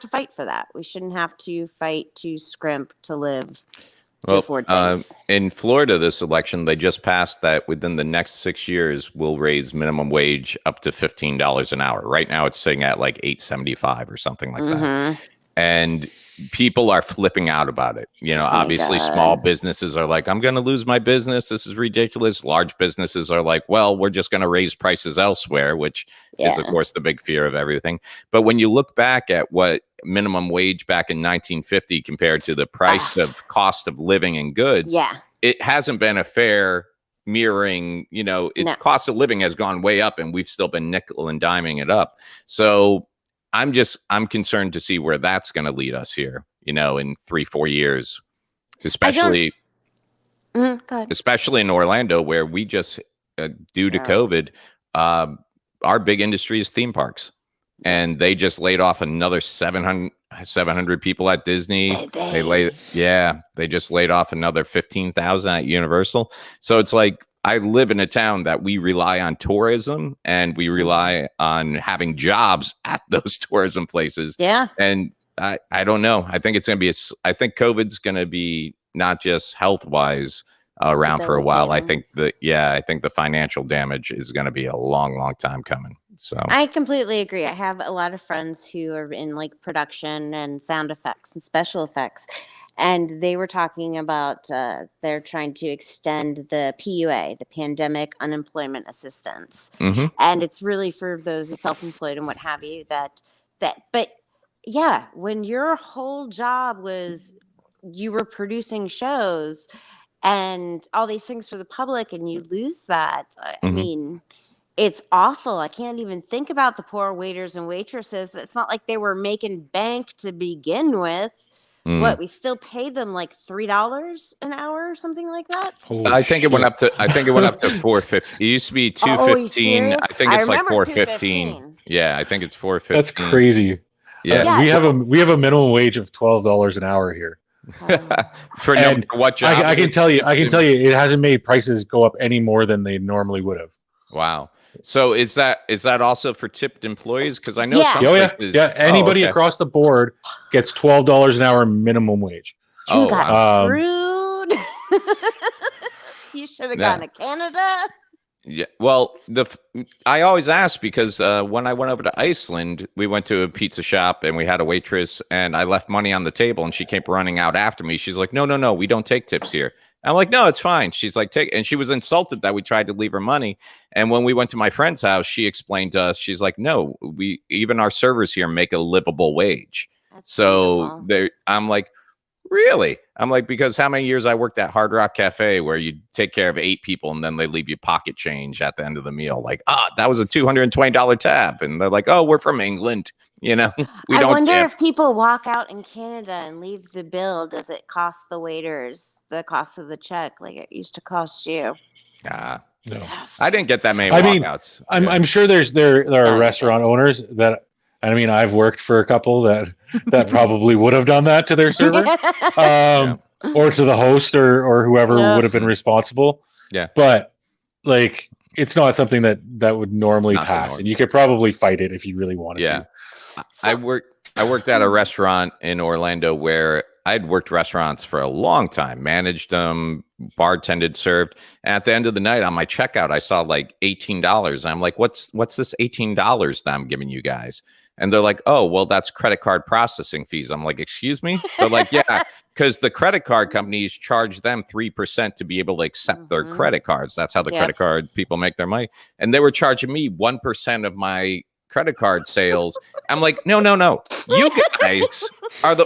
fight for that. We shouldn't have to fight to scrimp to live. In Florida, this election, they just passed that within the next 6 years, we'll raise minimum wage up to $15 an hour. Right now, it's sitting at like $8.75 or something like that. And people are flipping out about it. Obviously, small businesses are like, I'm going to lose my business. This is ridiculous. Large businesses are like, well, we're just going to raise prices elsewhere, which is, of course, the big fear of everything. But when you look back at what minimum wage back in 1950 compared to the price of cost of living and goods, it hasn't been a fair mirroring. Cost of living has gone way up, and we've still been nickel and diming it up. So I'm concerned to see where that's going to lead us here, in 3-4 years, especially in Orlando, where we just, due to COVID, our big industry is theme parks, and they just laid off another 700 people at Disney. They just laid off another 15,000 at Universal. So it's like, I live in a town that we rely on tourism, and we rely on having jobs at those tourism places. And I don't know. I think it's going to be, I think COVID's going to be not just health wise around for a while. I think the financial damage is going to be a long, long time coming. So I completely agree. I have a lot of friends who are in like production and sound effects and special effects. And they were talking about they're trying to extend the PUA, the Pandemic Unemployment Assistance. And it's really for those self-employed and what have you but when your whole job was you were producing shows and all these things for the public and you lose that, I mean, it's awful. I can't even think about the poor waiters and waitresses. It's not like they were making bank to begin with. what we still pay them like $3 an hour or something like that. Holy I think it went shit. up to. I think it went up to 450. It used to be Oh, are you 215. serious? I think I it's like remember 415. 215. Yeah, I think it's 415. That's crazy. Yeah. We have a minimum wage of $12 an hour here. For And what job? I can it tell you, is? it hasn't made prices go up any more than they normally would have. Wow. So is that also for tipped employees? Because I know Yeah. some Oh yeah, places. yeah. Anybody okay. across the board gets $12 an hour minimum wage. You Oh, got wow. screwed. You should have gone to Canada. Yeah. Well, I always ask because when I went over to Iceland, we went to a pizza shop and we had a waitress, and I left money on the table, and she came running out after me. She's like, "No, we don't take tips here." I'm like, "No, it's fine." She's like, "Take," and she was insulted that we tried to leave her money. And when we went to my friend's house, she explained to us, she's like, "No, even our servers here make a livable wage." That's So beautiful. I'm like, really? I'm like, because how many years I worked at Hard Rock Cafe where you take care of 8 people and then they leave you pocket change at the end of the meal. Like, that was a $220 tab. And they're like, oh, we're from England. You know, we I don't wonder tip. if people walk out in Canada and leave the bill. Does it cost the waiters the cost of the check like it used to cost you? No. I didn't get that many I mean, walkouts. I'm sure there are Yeah, restaurant owners that, I mean, I've worked for a couple that probably would have done that to their server, or to the host or whoever No. would have been responsible. Yeah. But like, it's not something that would normally Not the pass, norm. and you could probably fight it if you really wanted Yeah. to. I worked at a restaurant in Orlando where I'd worked restaurants for a long time, managed them, bartended, served. And at the end of the night on my checkout, I saw like $18. I'm like, what's this $18 that I'm giving you guys? And they're like, oh, well, that's credit card processing fees. I'm like, excuse me? They're like, yeah, because the credit card companies charge them 3% to be able to accept their credit cards. That's how the credit card people make their money. And they were charging me 1% of my credit card sales. I'm like, no. You guys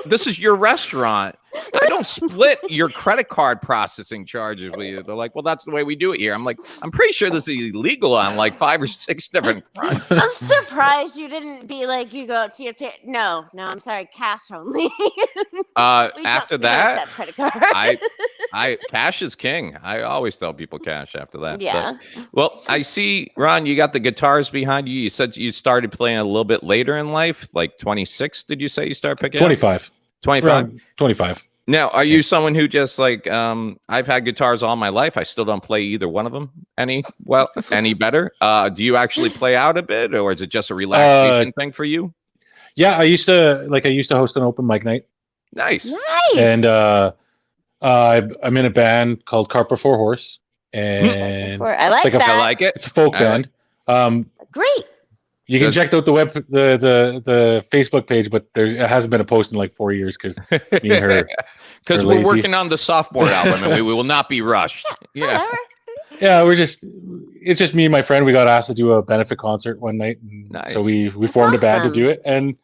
this is your restaurant. I don't split your credit card processing charges with you. They're like, well, that's the way we do it here. I'm like, I'm pretty sure this is illegal on like 5 or 6 different fronts. I'm surprised you didn't be like, you go to your no, I'm sorry, cash only. After that, credit card. I cash is king. I always tell people cash after that. Yeah. But, well, I see, Ron, you got the guitars behind you. You said you started playing a little bit later in life, like 26. Did you say you started picking 25. 25? 25. Now, are you someone who just like, I've had guitars all my life. I still don't play either one of them any better. Do you actually play out a bit, or is it just a relaxation thing for you? Yeah, I used to host an open mic night. Nice. And I'm in a band called Cart Before Horse, and I like that. I like it. it's a folk band. Great. You can check out the Facebook page, but it hasn't been a post in like 4 years because me and her because we're working on the sophomore album and we will not be rushed. Yeah. Yeah, it's just me and my friend. We got asked to do a benefit concert one night, and so we formed a band to do it. And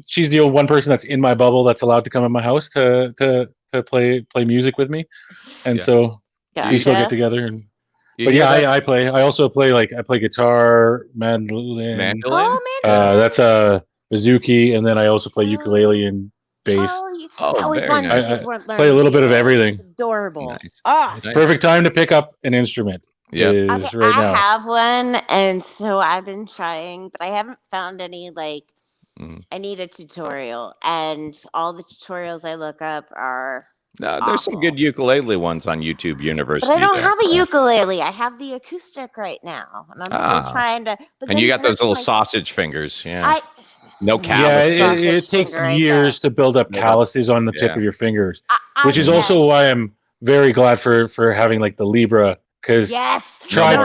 she's the only one person that's in my bubble that's allowed to come in my house to play music with me, and so we still get together. And but yeah, I play. I also play I play guitar, mandolin. Oh, That's a bouzouki, and then I also play ukulele and bass. I always wanted to play a little bit of everything. It's adorable. Nice. It's perfect time to pick up an instrument. Yeah, I have one, and so I've been trying, but I haven't found any. I need a tutorial, and all the tutorials I look up are. No, there's some good ukulele ones on YouTube University. But I don't have a ukulele. I have the acoustic right now, and I'm still trying to. But and you got those little sausage fingers. Yeah. No callus. Yeah, it takes years to build up calluses on the tip of your fingers, which is also why I'm very glad for having the Libra, because try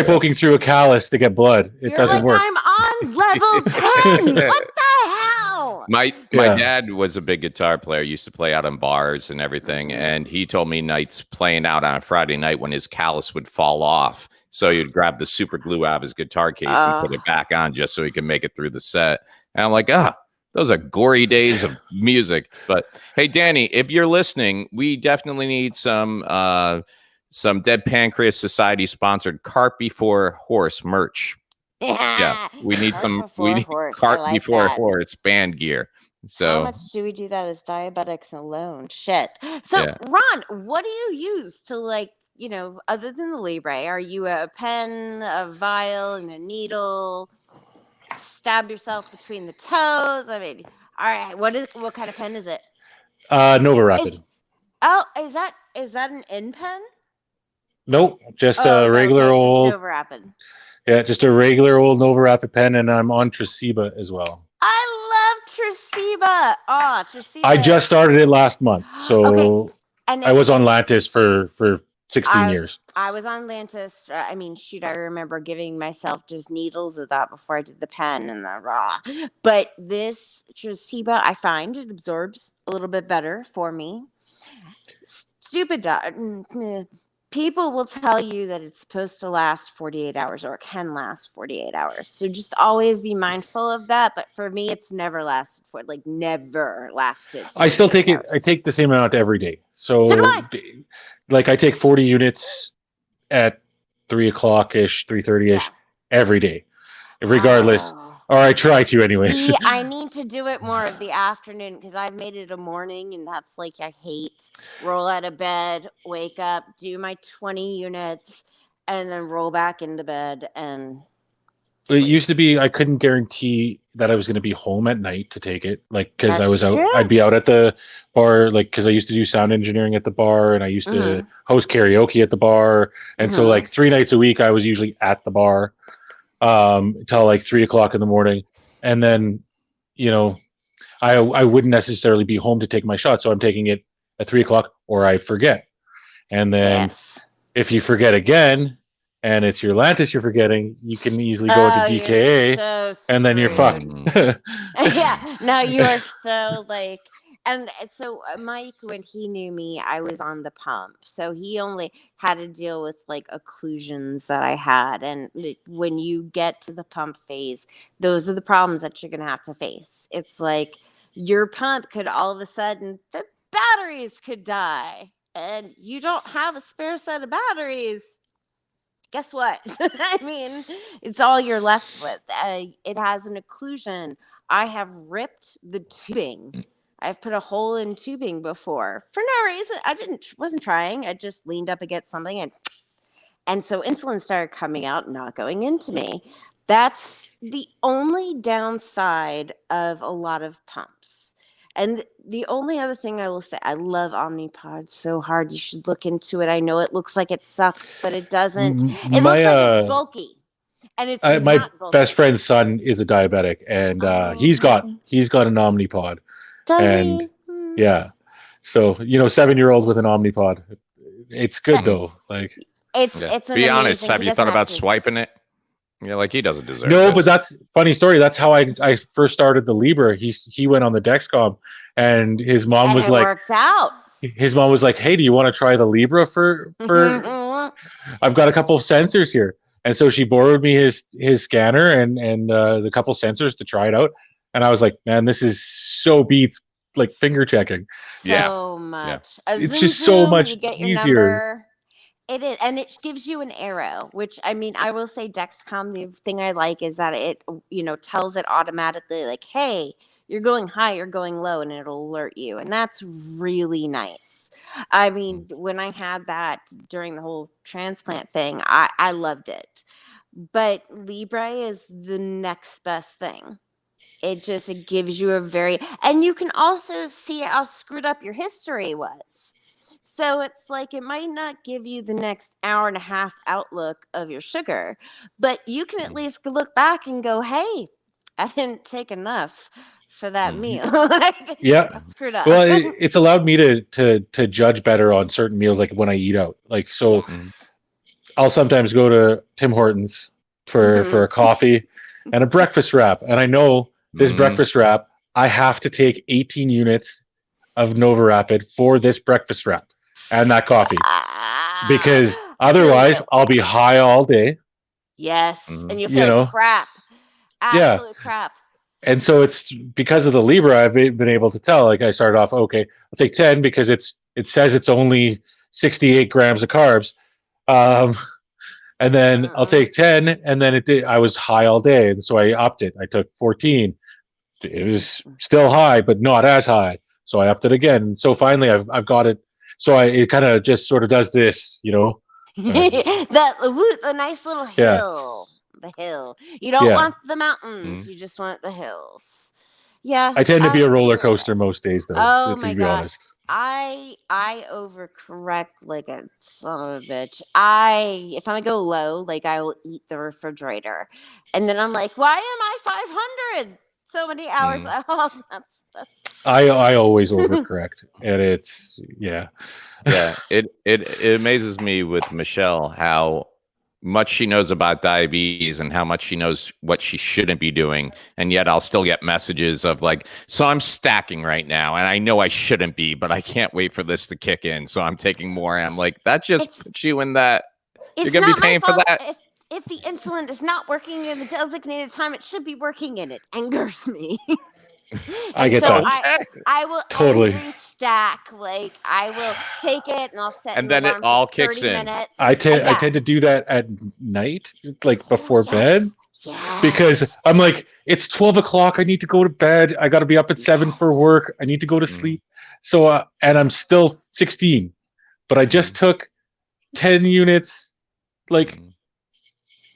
poking through a callus to get blood. It doesn't work. I'm on level 10. What the hell? My dad was a big guitar player. Used to play out in bars and everything, and he told me nights playing out on a Friday night when his callus would fall off. So he'd grab the super glue out of his guitar case and put it back on just so he could make it through the set. And I'm like, those are gory days of music. But hey, Danny, if you're listening, we definitely need some Dead Pancreas Society sponsored Cart Before Horse merch. Yeah, we need some. We need Cart Before Horse band gear. So much do we do that as diabetics alone? Shit. So, yeah. Ron, what do you use to other than the Libre? Are you a pen, a vial, and a needle? Stab yourself between the toes. I mean, all right. What kind of pen is it? Nova Is Rapid. is that an N pen? Nope, just Oh a no, regular okay, just old, Nova Rapid. yeah, just a regular old Nova Rapid pen, and I'm on Tresiba as well. I love Tresiba. Oh, I Tresiba. just started it last month, Okay, so and I it, was on it's Lantis for 16 I years. I was on Lantis. I mean, shoot, I remember giving myself just needles of that before I did the pen and the raw. But this Tresiba, I find it absorbs a little bit better for me. Stupid people will tell you that it's supposed to last 48 hours or it can last 48 hours. So just always be mindful of that. But for me, it's never lasted I still 48 take it. I hours. take the same amount every day. So do So, I. like, I take 40 units at 3 o'clock ish, 3:30 Yeah. ish every day, regardless. Oh. Or I try to, anyways. See, I need to do it more of the afternoon because I've made it a morning, and that's like I hate. Roll out of bed, wake up, do my 20 units, and then roll back into bed and It sleep. used to be I couldn't guarantee that I was going to be home at night to take it, like because I was That's out. true. I'd be out at the bar, like because I used to do sound engineering at the bar, and I used to Mm-hmm. host karaoke at the bar, and so Mm-hmm. like 3 nights a week I was usually at the bar till like 3 o'clock in the morning, and then you know I wouldn't necessarily be home to take my shot, so I'm taking it at 3 o'clock or I forget, and then Yes. if you forget again and it's your Lantis you're forgetting, you can easily go into Oh, you're DKA so and then you're fucked. screwed. Mm. Yeah, no, you are so and so Mike, when he knew me, I was on the pump, so he only had to deal with like occlusions that I had, and when you get to the pump phase, those are the problems that you're gonna have to face. It's like your pump could all of a sudden the batteries could die, and you don't have a spare set of batteries. Guess what? I mean, it's all you're left with. It has an occlusion. I have ripped the tubing. I've put a hole in tubing before for no reason. I wasn't trying. I just leaned up against something and so insulin started coming out, not going into me. That's the only downside of a lot of pumps. And the only other thing I will say, I love Omnipod so hard. You should look into it. I know it looks like it sucks, but it doesn't. It looks My like it's bulky, and it's my not best bulky. friend's son is a diabetic, and Oh, he's does got he? he's got an Omnipod, Does and he? yeah, so 7-year-old with an Omnipod, it's good That- though. Like Yeah. It's an Be honest. amazing. Have He you doesn't thought have about to. swiping it? Yeah, like he doesn't deserve no, but this. that's funny story. That's how I first started the Libra. He went on the Dexcom, and his mom And was it like, worked out. "Hey, do you want to try the Libra for? I've got a couple of sensors here." And so she borrowed me his scanner and the couple sensors to try it out. And I was like, "Man, this is so beats like finger checking. Yeah. So Yeah. much. A It's zoom just so zoom, much you get your easier." number. It is, and it gives you an arrow, which I mean, I will say Dexcom, the thing I like is that it, tells it automatically like, hey, you're going high, you're going low, and it'll alert you. And that's really nice. I mean, when I had that during the whole transplant thing, I loved it. But Libre is the next best thing. It gives you and you can also see how screwed up your history was. So it's like it might not give you the next hour and a half outlook of your sugar, but you can at least look back and go, hey, I didn't take enough for that Mm. meal. Like, Yeah. I screwed up. Well, it's allowed me to judge better on certain meals, like when I eat out. Like, so Yes. I'll sometimes go to Tim Hortons for a coffee and a breakfast wrap, and I know this Mm. breakfast wrap I have to take 18 units of Nova Rapid for this breakfast wrap and that coffee, because I feel otherwise you. I'll be high all day. Yes. Mm. And you feel You like know, crap. yeah. Absolute crap. And so it's because of the Libra, I've been able to tell. Like I started off, okay, I'll take 10 because it says it's only 68 grams of carbs. Um, and then I'll take 10, and then it did. I was high all day, and so I upped it. I took 14, it was still high, but not as high. So I upped it again. So finally, I've got it. So it kind of just sort of does this, The nice little Yeah. hill. The hill. You don't Yeah. want the mountains. You just want the hills. Yeah. I tend to be a roller agree with coaster that. most days, though. Oh To my be gosh. honest. I overcorrect like a son of a bitch. If I go low, like I will eat the refrigerator, and then I'm like, why am I 500 so many hours? Oh, that's. I always overcorrect, and it's Yeah. It amazes me with Michelle how much she knows about diabetes and how much she knows what she shouldn't be doing, and yet I'll still get messages of like, so I'm stacking right now and I know I shouldn't be, but I can't wait for this to kick in, so I'm taking more. And I'm like, that just puts you in that you're It's gonna be not my paying for fault that. if the insulin is not working in the designated time it should be working in. It angers me. I get so that. I will Totally. angry stack. Like I will take it and I'll set And an then it alarm all for kicks 30 in. minutes. I Yeah. tend to do that at night, like before bed, Yes. because I'm like, it's 12 o'clock. I need to go to bed. I got to be up at 7 for work. I need to go to sleep. So, and I'm still 16, but I just took 10 units, like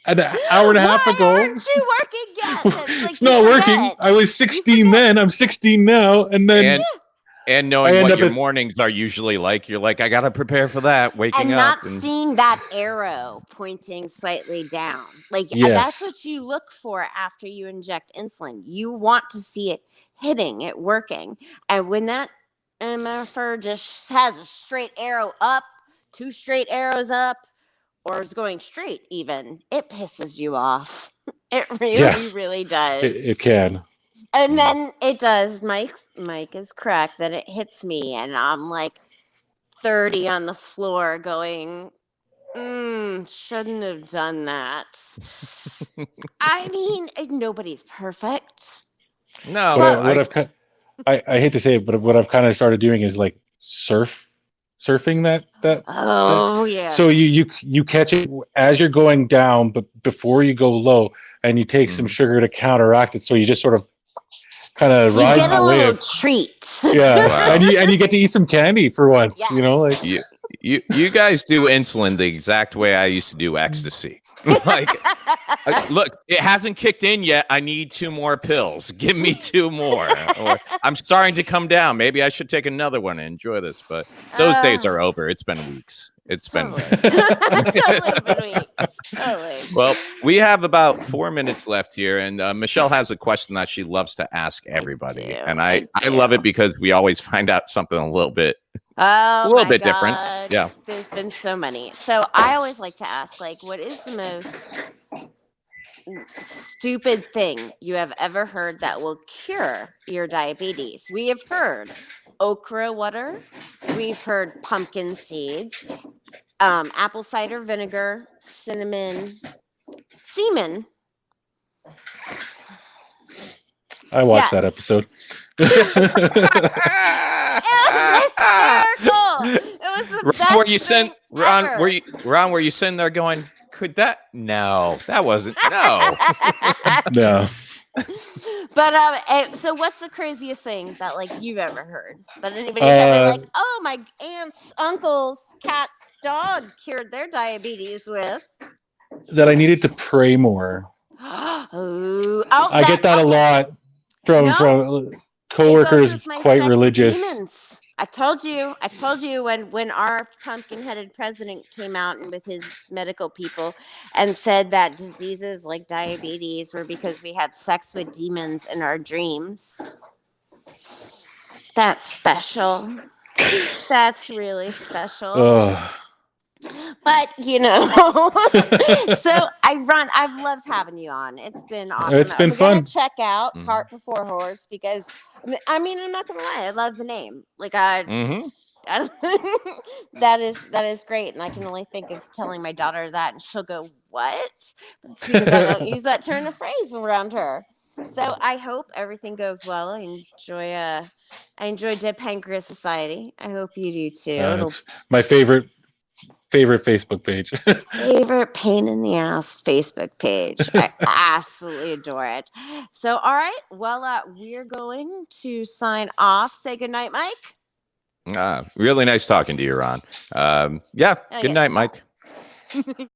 an hour and a half ago. Why aren't you working yet? Like, It's not working. I was 16 then. I'm 16 now, and then and knowing what your mornings are usually like, you're like, I gotta prepare for that. Waking and up not seeing that arrow pointing slightly down. Like that's what you look for after you inject insulin. You want to see it hitting, it working. And when that MFR just has a straight arrow up, 2 straight arrows up, or is going straight even, it pisses you off. It really does. It can. And then it does. Myke is correct that it hits me, and I'm like 30 on the floor going, shouldn't have done that. I mean, nobody's perfect. No, I hate to say it, but what I've kind of started doing is like surfing that. Oh, yeah. So you catch it as you're going down, but before you go low, and you take some sugar to counteract it. So you just sort of kind of ride get the a wave. little treat. Yeah, wow. and you get to eat some candy for once. Yes. Like you guys do insulin the exact way I used to do ecstasy. Like, look, it hasn't kicked in yet. I need 2 more pills. Give me 2 more. Or I'm starting to come down. Maybe I should take another one and enjoy this. But those days are over. It's been weeks. It's been weeks. Totally been weeks. Totally. Well, we have about 4 minutes left here, and Michelle has a question that she loves to ask everybody, and I love it because we always find out something a little bit different. Yeah, there's been so many. So I always like to ask, like, what is the most stupid thing you have ever heard that will cure your diabetes? We have heard okra water. We've heard pumpkin seeds. Apple cider vinegar, cinnamon, semen. I watched that episode. It was hysterical. It was the best where you send ever. where you sitting there going, could that? No, that wasn't. No. No. But so what's the craziest thing that like you've ever heard that anybody's ever like, oh, my aunt's uncle's cat's dog cured their diabetes with? That I needed to pray more. I get that a lot from coworkers quite religious. Demons. I told you when our pumpkin-headed president came out and with his medical people and said that diseases like diabetes were because we had sex with demons in our dreams. That's special. That's really special. But so I've loved having you on. It's been awesome. It's been fun. Gonna check out Cart Before Horse because I'm not gonna lie, I love the name. Like that is great, and I can only think of telling my daughter that, and she'll go, "What?" But it's because I don't use that turn of phrase around her. So I hope everything goes well. I enjoy Dead Pancreas Society. I hope you do too. It's my favorite favorite Facebook page. Favorite pain in the ass Facebook page. I absolutely adore it. So, all right. Well, we're going to sign off. Say goodnight, Myke. Really nice talking to you, Ron. Yeah, Oh, good yeah. night, Mike.